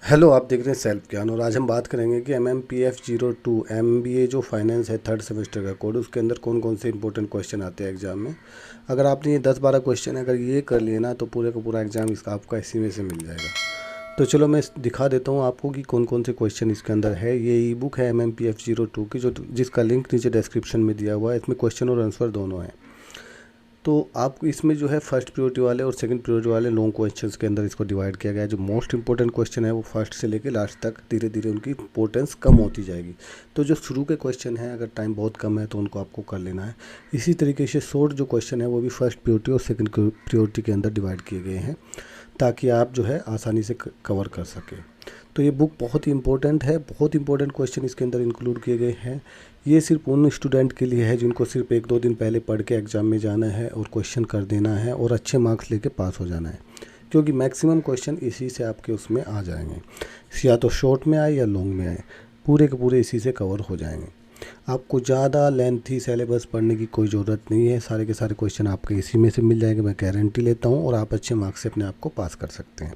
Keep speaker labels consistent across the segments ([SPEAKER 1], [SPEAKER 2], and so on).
[SPEAKER 1] Hello, आप देख रहे हैं सेल्फ ज्ञान और आज हम बात करेंगे कि MMPF 02 MBA जो फाइनेंस है थर्ड सेमेस्टर का कोड, उसके अंदर कौन कौन से इंपॉर्टेंट क्वेश्चन आते हैं एग्जाम में। अगर आपने ये 10-12 क्वेश्चन अगर ये कर लिए ना तो पूरे का पूरा एग्जाम इसका आपका इसी में से मिल जाएगा। तो चलो मैं दिखा देता हूँ आपको कि कौन कौन से क्वेश्चन इसके अंदर है। ये ई बुक है MMPF 02 की, जो जिसका लिंक नीचे डिस्क्रिप्शन में दिया हुआ है। इसमें क्वेश्चन और आंसर दोनों हैं। तो आपको इसमें जो है फर्स्ट प्रायोरिटी वाले और सेकंड प्रायोरिटी वाले लॉन्ग क्वेश्चंस के अंदर इसको डिवाइड किया गया है। जो मोस्ट इंपॉर्टेंट क्वेश्चन है वो फर्स्ट से लेकर लास्ट तक धीरे धीरे उनकी इंपॉर्टेंस कम होती जाएगी। तो जो शुरू के क्वेश्चन हैं अगर टाइम बहुत कम है तो उनको आपको कर लेना है। इसी तरीके से शॉर्ट जो क्वेश्चन है वो भी फर्स्ट प्रायोरिटी और सेकंड प्रायोरिटी के अंदर डिवाइड किए गए हैं, ताकि आप जो है आसानी से कवर कर सकें। तो ये बुक बहुत ही इंपॉर्टेंट है, बहुत इंपॉर्टेंट क्वेश्चन इसके अंदर इंक्लूड किए गए हैं। ये सिर्फ उन स्टूडेंट के लिए है जिनको सिर्फ 1-2 दिन पहले पढ़ के एग्ज़ाम में जाना है और क्वेश्चन कर देना है और अच्छे मार्क्स लेके पास हो जाना है, क्योंकि मैक्सिमम क्वेश्चन इसी से आपके उसमें आ जाएंगे। या तो शॉर्ट में आए या लॉन्ग में आए, पूरे के पूरे इसी से कवर हो जाएंगे। आपको ज़्यादा लेंथी सिलेबस पढ़ने की कोई ज़रूरत नहीं है। सारे के सारे क्वेश्चन आपके इसी में से मिल जाएंगे, मैं गारंटी लेता हूँ, और आप अच्छे मार्क्स से अपने आप को पास कर सकते हैं।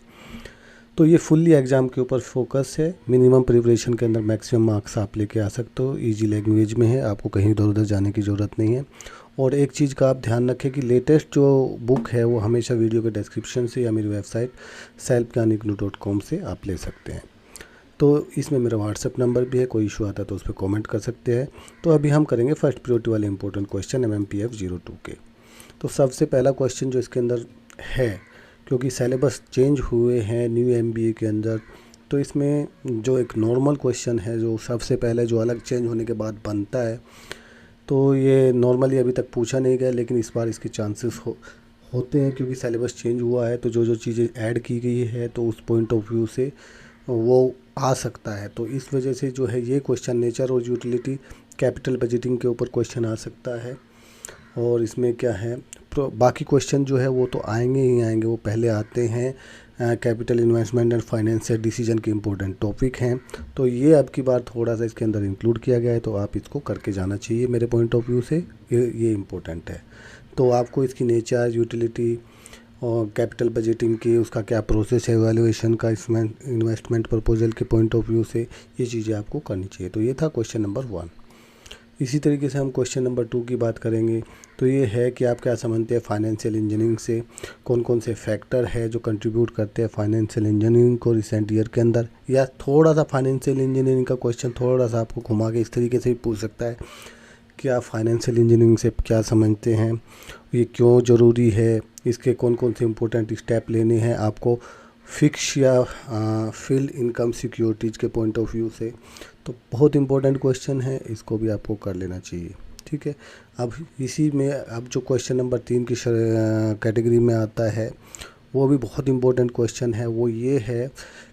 [SPEAKER 1] तो ये फुल्ली एग्ज़ाम के ऊपर फोकस है। मिनिमम प्रिपरेशन के अंदर मैक्सिमम मार्क्स आप लेके आ सकते हो। इजी लैंग्वेज में है, आपको कहीं इधर उधर जाने की ज़रूरत नहीं है। और एक चीज़ का आप ध्यान रखें कि लेटेस्ट जो बुक है वो हमेशा वीडियो के डिस्क्रिप्शन से या मेरी वेबसाइट selfgyaniknu.com से आप ले सकते हैं। तो इसमें मेरा व्हाट्सएप नंबर भी है, कोई इशू आता है तो उस पर कॉमेंट कर सकते हैं। तो अभी हम करेंगे फर्स्ट प्रायोरिटी वाले इंपॉर्टेंट क्वेश्चन MMPF 02 के। तो सबसे पहला क्वेश्चन जो इसके अंदर है, क्योंकि सिलेबस चेंज हुए हैं न्यू MBA के अंदर, तो इसमें जो एक नॉर्मल क्वेश्चन है जो सबसे पहले जो अलग चेंज होने के बाद बनता है, तो ये नॉर्मली अभी तक पूछा नहीं गया, लेकिन इस बार इसके चांसेस होते हैं, क्योंकि सिलेबस चेंज हुआ है। तो जो जो चीज़ें ऐड की गई है तो उस पॉइंट ऑफ व्यू से वो आ सकता है। तो इस वजह से जो है ये क्वेश्चन नेचर और यूटिलिटी कैपिटल बजटिंग के ऊपर क्वेश्चन आ सकता है। और इसमें क्या है, बाकी क्वेश्चन जो है वो तो आएंगे ही आएंगे, वो पहले आते हैं। Capital investment and financial decision के इंपॉर्टेंट टॉपिक हैं, तो ये अब की बार थोड़ा सा इसके अंदर इंक्लूड किया गया है, तो आप इसको करके जाना चाहिए। मेरे पॉइंट ऑफ व्यू से ये इम्पोर्टेंट है। तो आपको इसकी नेचर, यूटिलिटी और कैपिटल बजटिंग की उसका क्या प्रोसेस है, वैल्यूएशन का, इन्वेस्टमेंट प्रपोजल के पॉइंट ऑफ व्यू से ये चीज़ें आपको करनी चाहिए। तो ये था क्वेश्चन नंबर 1। इसी तरीके से हम क्वेश्चन नंबर 2 की बात करेंगे। तो ये है कि आप क्या समझते हैं फाइनेंशियल इंजीनियरिंग से कौन कौन से फैक्टर है जो कंट्रीब्यूट करते हैं फाइनेंशियल इंजीनियरिंग को रिसेंट ईयर के अंदर। या थोड़ा सा फाइनेंशियल इंजीनियरिंग का क्वेश्चन थोड़ा सा आपको घुमा के इस तरीके से भी पूछ सकता है कि आप फाइनेंशियल इंजीनियरिंग से क्या समझते हैं, ये क्यों ज़रूरी है, इसके कौन कौन से इंपॉर्टेंट स्टेप लेने हैं आपको फिक्स या फिल इनकम सिक्योरिटीज़ के पॉइंट ऑफ व्यू से। तो बहुत इंपॉर्टेंट क्वेश्चन है, इसको भी आपको कर लेना चाहिए। ठीक है। अब इसी में अब जो क्वेश्चन नंबर 3 की कैटेगरी में आता है वो भी बहुत इंपॉर्टेंट क्वेश्चन है। वो ये है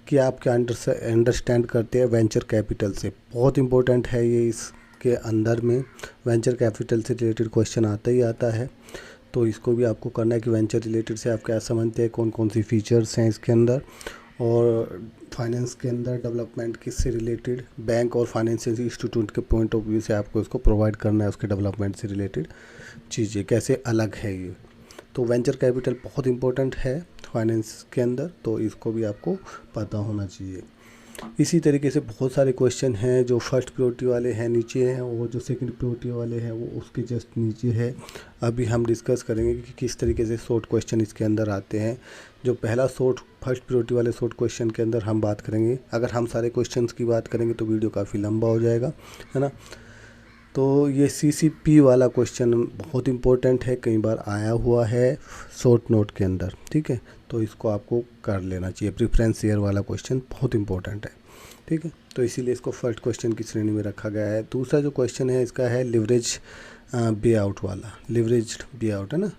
[SPEAKER 1] कि आप क्या अंडरस्टैंड करते हैं वेंचर कैपिटल से। बहुत इंपॉर्टेंट है ये, इसके अंदर में वेंचर कैपिटल से रिलेटेड क्वेश्चन आता ही आता है। तो इसको भी आपको करना है कि वेंचर रिलेटेड से आप क्या समझते हैं, कौन कौन सी फीचर्स हैं इसके अंदर, और फाइनेंस के अंदर डेवलपमेंट किससे रिलेटेड, बैंक और फाइनेंशियल इंस्टीट्यूट के पॉइंट ऑफ व्यू से आपको इसको प्रोवाइड करना है, उसके डेवलपमेंट से रिलेटेड चीज़ें कैसे अलग है ये। तो वेंचर कैपिटल बहुत इंपॉर्टेंट है फाइनेंस के अंदर, तो इसको भी आपको पता होना चाहिए। इसी तरीके से बहुत सारे क्वेश्चन हैं जो फर्स्ट प्रायोरिटी वाले हैं नीचे हैं, और जो सेकंड प्रायोरिटी वाले हैं वो उसके जस्ट नीचे है। अभी हम डिस्कस करेंगे कि किस तरीके से शॉर्ट क्वेश्चन इसके अंदर आते हैं। जो पहला फर्स्ट प्रायोरिटी वाले शॉर्ट क्वेश्चन के अंदर हम बात करेंगे। अगर हम सारे क्वेश्चंस की बात करेंगे तो वीडियो काफ़ी लंबा हो जाएगा, है ना। तो ये CCP वाला क्वेश्चन बहुत इंपॉर्टेंट है, कई बार आया हुआ है शॉर्ट नोट के अंदर। ठीक है, तो इसको आपको कर लेना चाहिए। प्रेफरेंस शेयर वाला क्वेश्चन बहुत इंपॉर्टेंट है। ठीक है, तो इसीलिए इसको फर्स्ट क्वेश्चन की श्रेणी में रखा गया है। दूसरा जो क्वेश्चन है इसका है लिवरेज बे आउट वाला, लिवरेज्ड बे आउट है ना,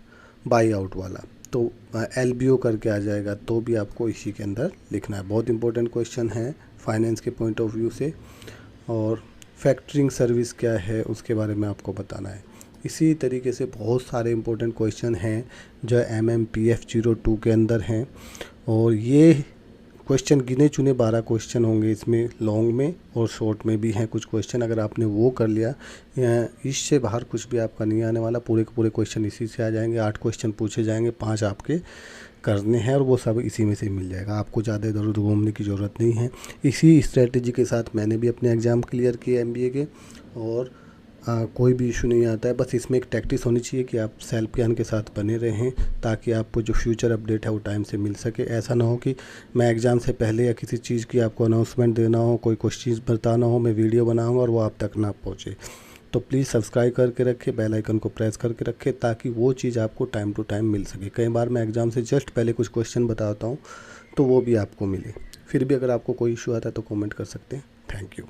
[SPEAKER 1] बाई आउट वाला। तो LBO करके आ जाएगा, तो भी आपको इसी के अंदर लिखना है। बहुत इंपॉर्टेंट क्वेश्चन है फाइनेंस के पॉइंट ऑफ व्यू से। और फैक्टरिंग सर्विस क्या है उसके बारे में आपको बताना है। इसी तरीके से बहुत सारे इंपॉर्टेंट क्वेश्चन हैं जो MMPF 02 के अंदर हैं, और ये क्वेश्चन गिने चुने 12 क्वेश्चन होंगे इसमें, लॉन्ग में और शॉर्ट में भी हैं कुछ क्वेश्चन। अगर आपने वो कर लिया, इससे बाहर कुछ भी आपका नहीं आने वाला, पूरे के पूरे क्वेश्चन इसी से आ जाएंगे। 8 क्वेश्चन पूछे जाएंगे, 5 आपके करने हैं और वो सब इसी में से मिल जाएगा। आपको ज़्यादा इधर उधर घूमने की ज़रूरत नहीं है। इसी स्ट्रेटजी के साथ मैंने भी अपने एग्ज़ाम क्लियर किए एमबीए के, और कोई भी इशू नहीं आता है। बस इसमें एक टैक्टिस होनी चाहिए कि आप सेल्फ ज्ञान के साथ बने रहें, ताकि आपको जो फ्यूचर अपडेट है वो टाइम से मिल सके। ऐसा ना हो कि मैं एग्ज़ाम से पहले या किसी चीज़ की आपको अनाउंसमेंट देना हो, कोई चीज़ बताना हो, मैं वीडियो बनाऊँगा और वो आप तक ना पहुँचे। तो प्लीज़ सब्सक्राइब करके रखें, बेल आइकन को प्रेस करके रखें, ताकि वो चीज़ आपको टाइम टू टाइम मिल सके। कई बार मैं एग्ज़ाम से जस्ट पहले कुछ क्वेश्चन बताता हूँ तो वो भी आपको मिले। फिर भी अगर आपको कोई इशू आता है तो कमेंट कर सकते हैं। Thank you.